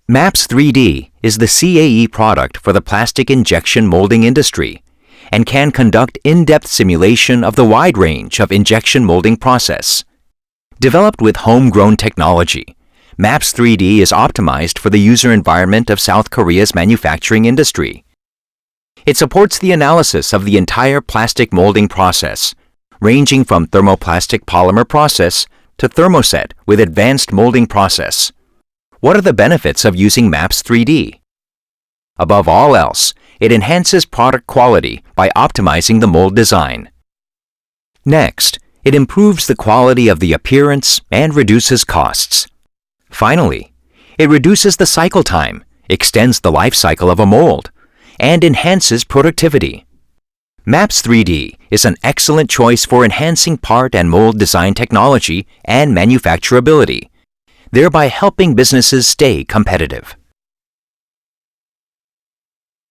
MAPS-3D is the CAE product for the plastic injection molding industry and can conduct in-depth simulation of the wide range of injection molding process. Developed with homegrown technology, MAPS-3D is optimized for the user environment of South Korea's manufacturing industry. It supports the analysis of the entire plastic molding process, ranging from thermoplastic polymer process to thermoset with advanced molding process. What are the benefits of using MAPS-3D? Above all else, it enhances product quality by optimizing the mold design. Next, it improves the quality of the appearance and reduces costs. Finally, it reduces the cycle time, extends the life cycle of a mold, and enhances productivity. MAPS-3D is an excellent choice for enhancing part and mold design technology and manufacturability, thereby helping businesses stay competitive.